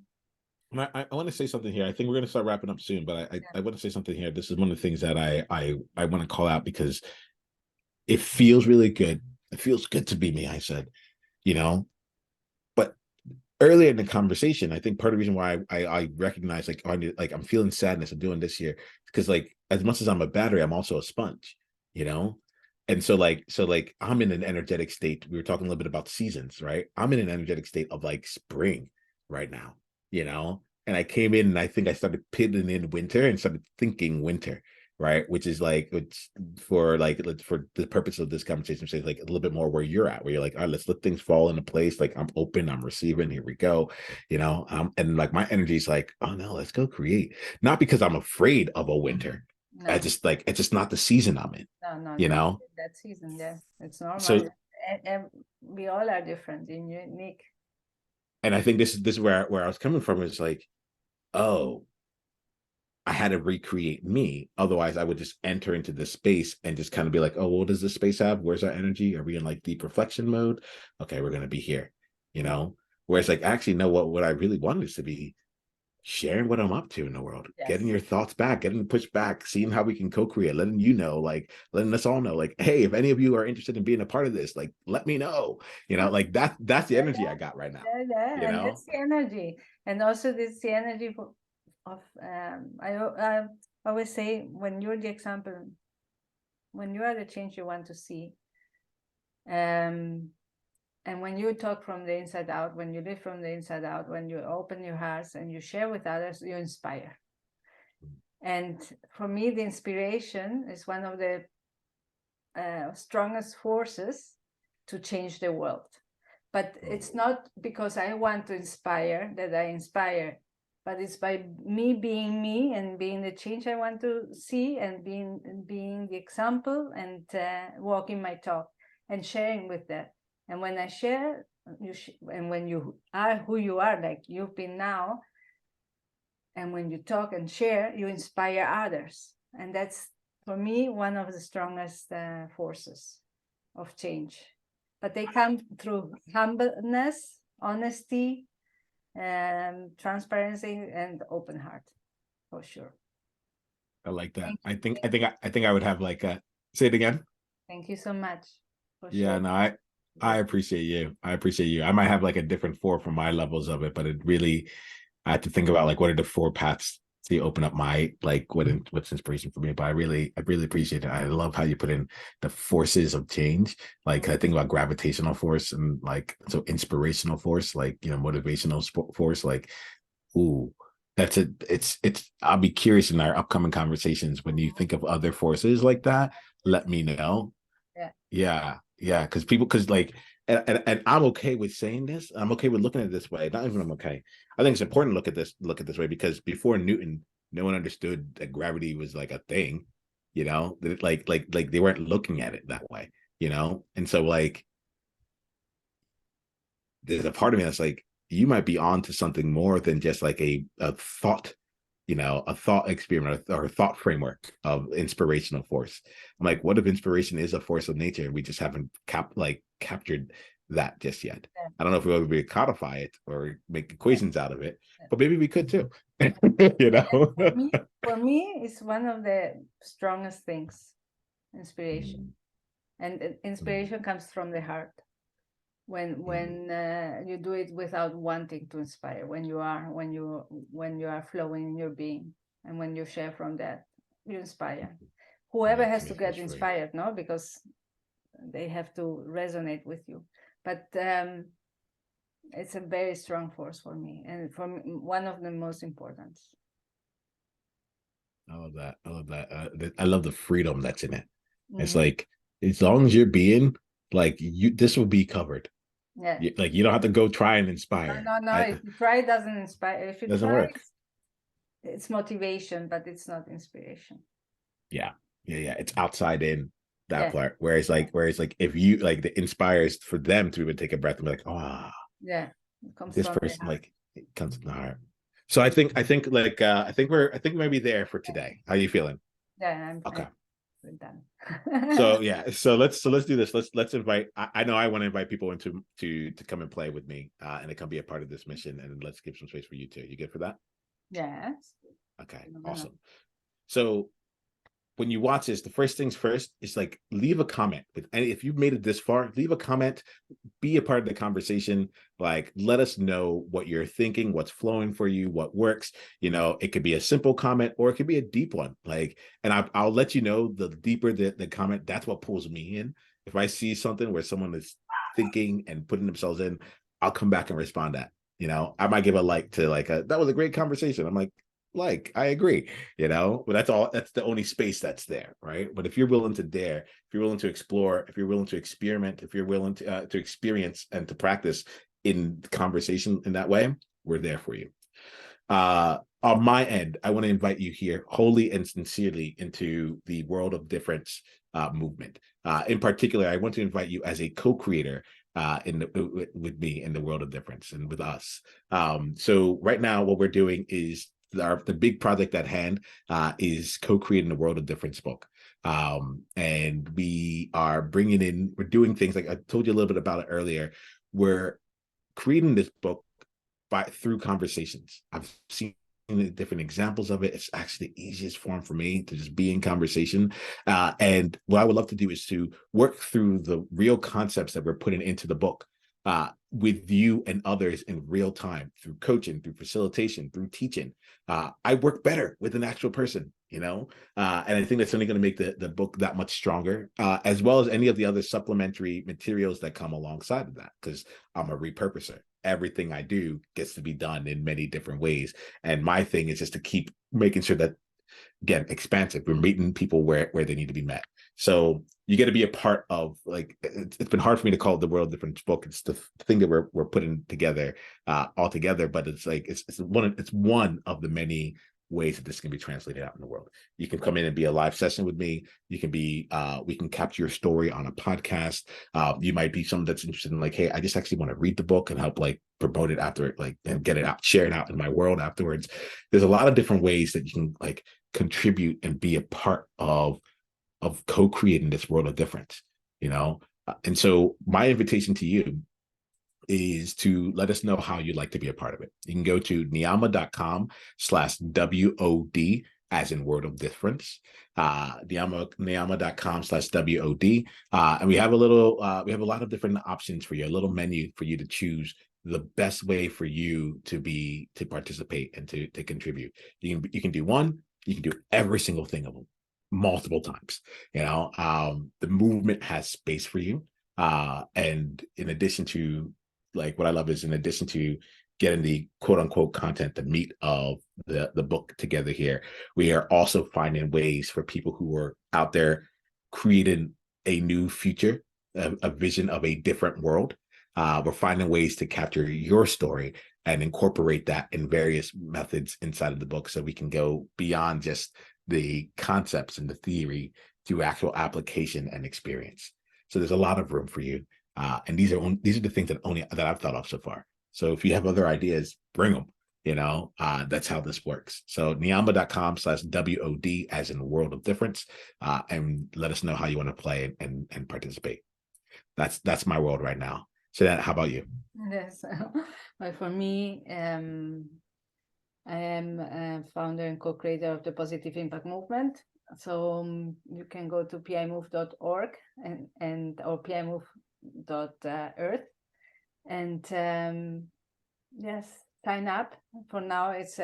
I want to say something here. I think we're going to start wrapping up soon, but Yeah. I want to say something here. This is one of the things that I want to call out, because it feels really good. It feels good to be me, I said, you know. But earlier in the conversation, I think part of the reason why I recognize like, I'm feeling sadness of doing this here, because like, as much as I'm a battery, I'm also a sponge, you know. And so like I'm in an energetic state. We were talking a little bit about seasons, right? I'm in an energetic state of like spring right now, you know. And I came in and I think I started pitting in winter and started thinking winter, right? Which is like, it's for the purpose of this conversation, say like a little bit more where you're at, where you're like, all right, let's let things fall into place. Like, I'm open, I'm receiving, here we go, you know. And like my energy is like, oh no, let's go create. Not because I'm afraid of a winter. I No, just like, it's just not the season I'm in, no, you you're not know. in that season. Yeah, it's normal. So, And we all are different and unique. and I think this is where I was coming from, is like, oh, I had to recreate me. Otherwise, I would just enter into this space and just kind of be like, oh, what does this space have? Where's our energy? Are we in like deep reflection mode? Okay, we're gonna be here, you know. Whereas like, actually, no, what I really wanted is to be sharing what I'm up to in the world, getting Yes. your thoughts back, getting the push back, seeing how we can co-create, letting you know, like letting us all know, like, hey, if any of you are interested in being a part of this, like let me know, you know, like that's the energy I got right now, you And know. that's the energy. And also this the energy of I always say, when you're the example, when you are the change you want to see, and when you talk from the inside out, when you live from the inside out, when you open your hearts and you share with others, you inspire. And for me, the inspiration is one of the strongest forces to change the world. But it's not because I want to inspire that I inspire, but it's by me being me and being the change I want to see, and being the example, and walking my talk and sharing with that. And when I share, and when you are who you are, like you've been now, And when you talk and share, you inspire others. And that's, for me, one of the strongest forces of change. But they come through humbleness, honesty, transparency, and open heart, for sure. I like that. I think I would have like a, say it again. Thank you so much for Yeah, sharing. no, I appreciate you. I appreciate you. I might have like a different 4 from my levels of it, but it really, I had to think about like what are the 4 paths to open up my like what's inspiration for me. But I really appreciate it. I love how you put in the forces of change. Like I think about gravitational force and like so inspirational force, like motivational force. Like, ooh, that's it. It's. I'll be curious in our upcoming conversations when you think of other forces like that. Let me know. Yeah. Yeah, because like, and I'm okay with saying this. I'm okay with looking at it this way. Not even I'm okay. I think it's important to look at this way because before Newton, no one understood that gravity was like a thing. Like they weren't looking at it that way. And so like, there's a part of me that's like, you might be on to something more than just like a thought, a thought experiment or a thought framework of inspirational force. I'm like, what if inspiration is a force of nature? We just haven't captured that just yet. Yeah. I don't know if we'll be able to codify it or make equations out of it, but maybe we could too. For me, it's one of the strongest things, inspiration. And inspiration comes from the heart. When you do it without wanting to inspire, when you are flowing in your being, and when you share from that, you inspire. Whoever has to get inspired, no, because they have to resonate with you. But it's a very strong force for me, and for me, one of the most important. I love that. I love that. I love the freedom that's in it. It's like, as long as you're being like this will be covered. Yeah. Like you don't have to go try and inspire. No. If you try, it doesn't inspire. If you doesn't try, work. It's motivation, but it's not inspiration. Yeah. It's outside in that part. Whereas like if you like the inspires for them to even take a breath and be like, oh yeah, it comes this from person like it comes from the heart. So I think like I think we might be there for today. How are you feeling? Yeah, okay. We're done. So yeah, so let's do this. Let's invite. I know I want to invite people into to come and play with me, and it can be a part of this mission. And let's give some space for you too. You good for that? Yes. Okay, awesome. So when you watch this, the first things first is like leave a comment with any, if you've made it this far, leave a comment, be a part of the conversation. Like, let us know what you're thinking, what's flowing for you, what works. It could be a simple comment or it could be a deep one. Like, and I'll let you know the deeper the comment, that's what pulls me in. If I see something where someone is thinking and putting themselves in, I'll come back and respond that. I might give a like to like that was a great conversation. I'm like I agree, but that's the only space that's there, right? But if you're willing to dare, if you're willing to explore, if you're willing to experiment, if you're willing to experience and to practice in conversation in that way, we're there for you. On my end, I want to invite you here wholly and sincerely into the World of Difference movement. In particular, I want to invite you as a co-creator with me in the World of Difference and with us. So right now, what we're doing is the big project at hand is co-creating the World of Difference book. And we're doing things like I told you a little bit about it earlier. We're creating this book through conversations. I've seen different examples of it. It's actually the easiest form for me to just be in conversation. And what I would love to do is to work through the real concepts that we're putting into the book with you and others in real time through coaching, through facilitation, through teaching. I work better with an actual person, and I think that's only going to make the book that much stronger, as well as any of the other supplementary materials that come alongside of that, because I'm a repurposer. Everything I do gets to be done in many different ways. And my thing is just to keep making sure that, again, expansive. We're meeting people where they need to be met. So you get to be a part of, like, it's been hard for me to call it the World of Difference book. It's the thing that we're putting together all together, but it's like it's one of the many ways that this can be translated out in the world. You can come in and be a live session with me. You can be, we can capture your story on a podcast. You might be someone that's interested in like, hey, I just actually want to read the book and help like promote it after it, like, and get it out, share it out in my world afterwards. There's a lot of different ways that you can like contribute and be a part of co-creating this world of difference, you know? And so my invitation to you is to let us know how you'd like to be a part of it. You can go to niiamah.com/WOD, as in word of difference, niiamah.com/WOD. And we have a little, we have a lot of different options for you, a little menu for you to choose the best way for you to participate and to contribute. You can do one, you can do every single thing of them multiple times. You know, the movement has space for you. And in addition to, like, what I love is, in addition to getting the quote unquote content, the meat of the book together here, we are also finding ways for people who are out there creating a new future, a vision of a different world. We're finding ways to capture your story and incorporate that in various methods inside of the book, so we can go beyond just the concepts and the theory to actual application and experience. So there's a lot of room for you. And these are the things that I've thought of so far. So if you have other ideas, bring them. You know, that's how this works. So niiamah.com/WOD, as in world of difference, and let us know how you want to play and participate. That's my world right now. So how about you? Yes. Well, for me, I am a founder and co-creator of the Positive Impact Movement. So you can go to pimove.org and or pimove.earth, and yes, sign up. For now, it's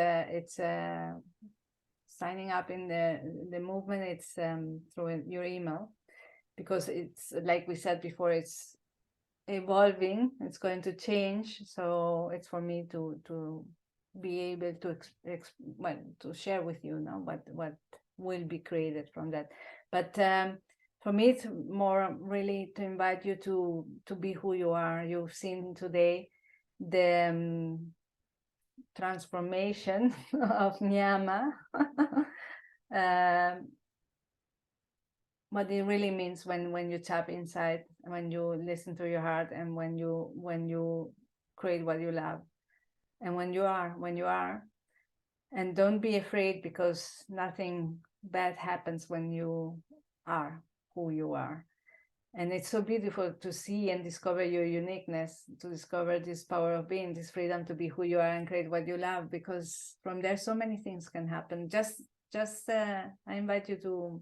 signing up in the movement. It's through your email, because it's, like we said before, it's evolving. It's going to change. So it's for me to be able to to share with you now what will be created from that. But for me, it's more really to invite you to be who you are. You've seen today the transformation of Niiamah. What it really means when you tap inside, when you listen to your heart, and when you create what you love, and when you are. And don't be afraid, because nothing bad happens when you are who you are. And it's so beautiful to see and discover your uniqueness, to discover this power of being, this freedom to be who you are and create what you love, because from there so many things can happen. Just I invite you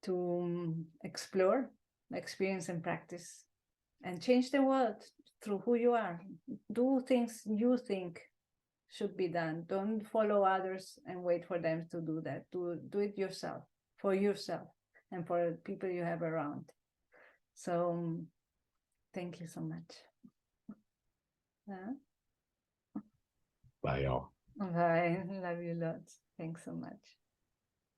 to explore, experience, and practice, and change the world through who you are. Do things you think should be done. Don't follow others and wait for them to do that. Do it yourself, for yourself, and for people you have around. So thank you so much. Bye, y'all. Bye. Love you lots. Thanks so much.